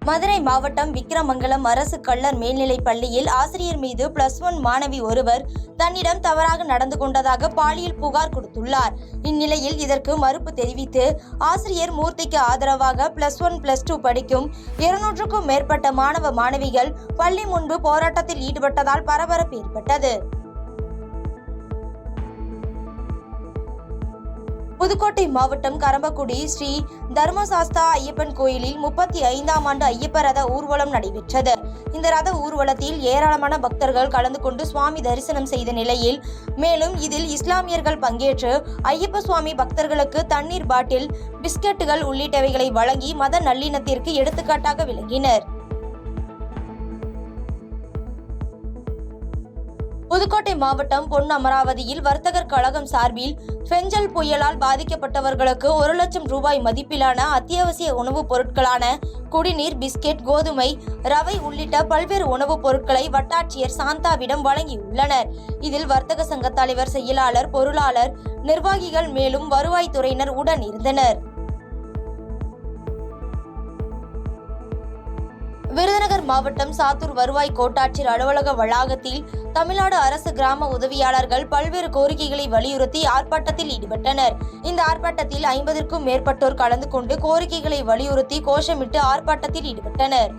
மதுரை மாவட்டம் விக்கிரமங்கலம் அரசு கள்ளர் மேல்நிலைப் பள்ளியில் ஆசிரியர் மீது +1 மாணவி ஒருவர் தன்னிடம் தவறாக நடந்து கொண்டதாக பாலியல் புகார் கொடுத்துள்ளார். இந்நிலையில் இதற்கு மறுப்பு தெரிவித்து ஆசிரியர் மூர்த்திக்கு ஆதரவாக +1, +2 படிக்கும் 200க்கும் மேற்பட்ட மாணவ மாணவிகள் பள்ளி முன்பு போராட்டத்தில் ஈடுபட்டதால் பரபரப்பு ஏற்பட்டது. புதுக்கோட்டை மாவட்டம் கரம்பக்குடி ஸ்ரீ தர்மசாஸ்தா ஐயப்பன் கோயிலில் 35ஆம் ஆண்டு ஐயப்ப ரத ஊர்வலம் நடைபெற்றது. இந்த ரத ஊர்வலத்தில் ஏராளமான பக்தர்கள் கலந்து கொண்டு சுவாமி தரிசனம் செய்த நிலையில், மேலும் இதில் இஸ்லாமியர்கள் பங்கேற்று ஐயப்ப சுவாமி பக்தர்களுக்கு தண்ணீர் பாட்டில், பிஸ்கட்டுகள் உள்ளிட்டவைகளை வழங்கி மத நல்லிணத்திற்கு எடுத்துக்காட்டாக விளங்கினர். புதுக்கோட்டை மாவட்டம் பொன் அமராவதியில் வர்த்தகர் கழகம் சார்பில் பெஞ்சல் புயலால் பாதிக்கப்பட்டவர்களுக்கு 1 லட்சம் ரூபாய் மதிப்பிலான அத்தியாவசிய உணவுப் பொருட்களான குடிநீர், பிஸ்கெட், கோதுமை, ரவை உள்ளிட்ட பல்வேறு உணவுப் பொருட்களை வட்டாட்சியர் சாந்தாவிடம் வழங்கியுள்ளனர். இதில் வர்த்தக சங்க தலைவர், செயலாளர், பொருளாளர், நிர்வாகிகள் மேலும் வருவாய்த்துறையினர் உடன் இருந்தனர். விருதுநகர் மாவட்டம் சாத்தூர் வருவாய் கோட்டாட்சியர் அலுவலக வளாகத்தில் தமிழ்நாடு அரசு கிராம உதவியாளர்கள் பல்வேறு கோரிக்கைகளை வலியுறுத்தி ஆர்ப்பாட்டத்தில் ஈடுபட்டனர். இந்த ஆர்ப்பாட்டத்தில் 50க்கும் மேற்பட்டோர் கலந்து கொண்டு கோரிக்கைகளை வலியுறுத்தி கோஷமிட்டு ஆர்ப்பாட்டத்தில் ஈடுபட்டனர்.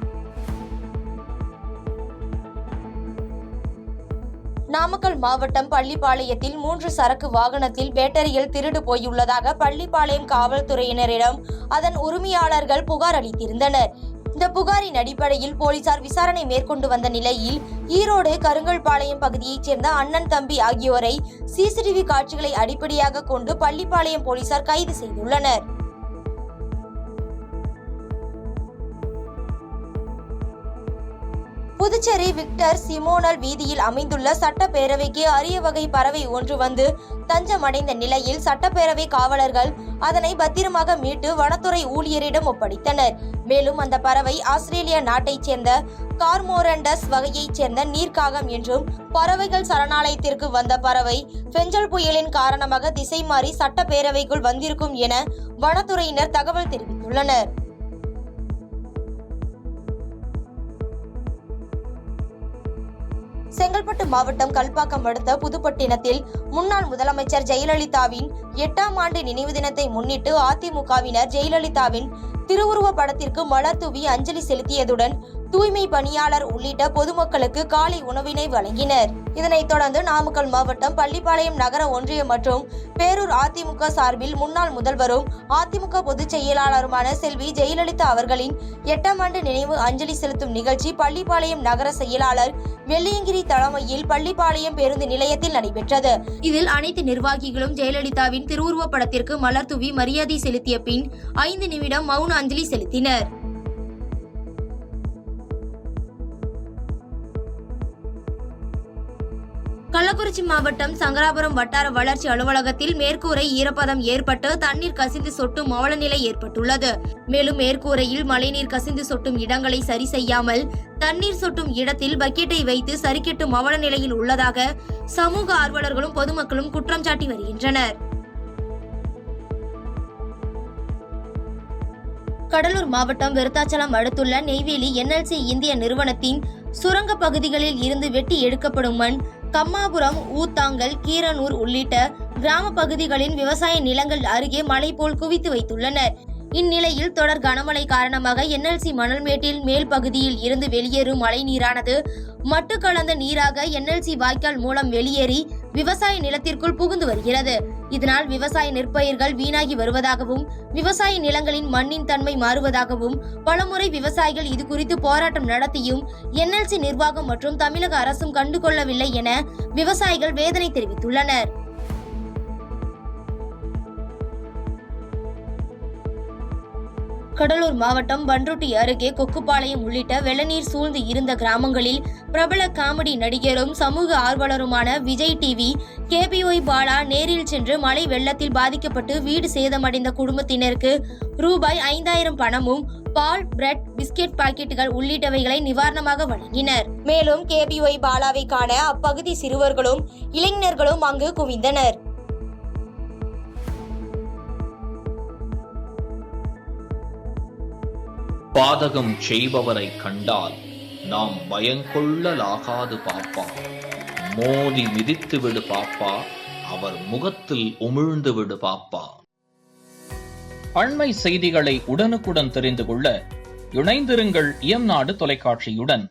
நாமக்கல் மாவட்டம் பள்ளிப்பாளையத்தில் 3 சரக்கு வாகனத்தில் பேட்டரிகள் திருடு போயுள்ளதாக பள்ளிப்பாளையம் காவல்துறையினரிடம் அதன் உரிமையாளர்கள் புகார் அளித்திருந்தனர். இந்த புகாரின் அடிப்படையில் போலீசார் விசாரணை மேற்கொண்டு வந்த நிலையில் ஈரோடு கருங்கல்பாளையம் பகுதியைச் சேர்ந்த அண்ணன், தம்பி ஆகியோரை சிசிடிவி காட்சிகளை அடிப்படையாக கொண்டு பள்ளிப்பாளையம் போலீசார் கைது செய்துள்ளனர். புதுச்சேரி விக்டர் சிமோனல் வீதியில் அமைந்துள்ள சட்டப்பேரவைக்கு அரிய வகை பறவை ஒன்று வந்து தஞ்சமடைந்த நிலையில் சட்டப்பேரவை காவலர்கள் அதனை பத்திரமாக மீட்டு வனத்துறை ஊழியரிடம் ஒப்படைத்தனர். மேலும் அந்த பறவை ஆஸ்திரேலியா நாட்டைச் சேர்ந்த கார்மோரண்டஸ் வகையைச் சேர்ந்த நீர்க்காகம் என்றும், பறவைகள் சரணாலயத்திற்கு வந்த பறவை பெஞ்சல் புயலின் காரணமாக திசை மாறி சட்டப்பேரவைக்குள் வந்திருக்கும் என வனத்துறையினர் தகவல் தெரிவித்துள்ளனர். செங்கல்பட்டு மாவட்டம் கல்பாக்கம் அடுத்த புதுப்பட்டினத்தில் முன்னாள் முதலமைச்சர் ஜெயலலிதாவின் 8ஆம் ஆண்டு நினைவு தினத்தை முன்னிட்டு அதிமுகவினர் ஜெயலலிதாவின் திருவுருவ படத்திற்கு மலர் தூவி அஞ்சலி செலுத்தியதுடன் தூய்மை பணியாளர் உள்ளிட்ட பொதுமக்களுக்கு காலை உணவினை வழங்கினர். இதனைத் தொடர்ந்து நாமக்கல் மாவட்டம் பள்ளிப்பாளையம் நகர ஒன்றியம் மற்றும் பேரூர் அதிமுக சார்பில் முன்னாள் முதல்வரும் அதிமுக பொதுச் செயலாளருமான செல்வி ஜெயலலிதா அவர்களின் 8ஆம் ஆண்டு நினைவு அஞ்சலி செலுத்தும் நிகழ்ச்சி பள்ளிப்பாளையம் நகர செயலாளர் வெள்ளியங்கிரி தலைமையில் பள்ளிப்பாளையம் பேருந்து நிலையத்தில் நடைபெற்றது. இதில் அனைத்து நிர்வாகிகளும் ஜெயலலிதாவின் திருவுருவ படத்திற்கு மலர் தூவி மரியாதை செலுத்திய பின் 5 நிமிடம் மௌன அஞ்சலி செலுத்தினர். கள்ளக்குறிச்சி மாவட்டம் சங்கராபுரம் வட்டார வளர்ச்சி அலுவலகத்தில் மேற்கூரை ஈரப்பதம் ஏற்பட்டு தண்ணீர் கசிந்து சொட்டும் அவலநிலை ஏற்பட்டுள்ளது. மேலும் மேற்கூரையில் மழைநீர் கசிந்து சொட்டும் இடங்களை சரி செய்யாமல் தண்ணீர் சொட்டும் இடத்தில் பக்கெட்டை வைத்து சரிக்கட்டும் அவலநிலையில் உள்ளதாக சமூக ஆர்வலர்களும் பொதுமக்களும் குற்றம் சாட்டி வருகின்றனர். கடலூர் மாவட்டம் விருத்தாச்சலம் அடுத்துள்ள நெய்வேலி NLC இந்திய நிறுவனத்தின் சுரங்க பகுதிகளில் இருந்து வெட்டி எடுக்கப்படும் மண் கம்மாபுரம், ஊத்தாங்கல், கீரனூர் உள்ளிட்ட கிராம பகுதிகளின் விவசாய நிலங்கள் அருகே மலை போல் குவித்து வைத்துள்ளனர். இந்நிலையில் தொடர் கனமழை காரணமாக NLC மணல்மேட்டில் மேல் பகுதியில் இருந்து வெளியேறும் மழை நீரானது மட்டு கலந்த நீராக NLC வாய்க்கால் மூலம் வெளியேறி விவசாய நிலத்திற்குள் புகுந்து வருகிறது. இதனால் விவசாய நெற்பயிர்கள் வீணாகி வருவதாகவும், விவசாய நிலங்களின் மண்ணின் தன்மை மாறுவதாகவும் பலமுறை விவசாயிகள் இது குறித்து போராட்டம் நடத்தியும் NLC நிர்வாகம் மற்றும் தமிழக அரசும் கண்டுகொள்ளவில்லை என விவசாயிகள் வேதனை தெரிவித்துள்ளனர். கடலூர் மாவட்டம் பண்ருட்டி அருகே கொக்குப்பாளையம் உள்ளிட்ட வெள்ளநீர் சூழ்ந்து இருந்த கிராமங்களில் பிரபல காமெடி நடிகரும் சமூக ஆர்வலருமான விஜய் டிவி KPY பாலா நேரில் சென்று மழை வெள்ளத்தில் பாதிக்கப்பட்டு வீடு சேதமடைந்த குடும்பத்தினருக்கு ரூபாய் 5000 பணமும், பால், பிரெட், பிஸ்கெட் பாக்கெட்டுகள் உள்ளிட்டவைகளை நிவாரணமாக வழங்கினர். மேலும் KPY பாலாவை காண அப்பகுதி சிறுவர்களும் இளைஞர்களும் அங்கு குவிந்தனர். பாதகம் செய்பவரை கண்டால் நாம் பயங்கொள்ளலாகாது பாப்பா. மோதி மிதித்து விடு பாப்பா, அவர் முகத்தில் உமிழ்ந்து விடு பாப்பா. அண்மை செய்திகளை உடனுக்குடன் தெரிந்து கொள்ள இணைந்திருங்கள் இயம்நாடு தொலைக்காட்சியுடன்.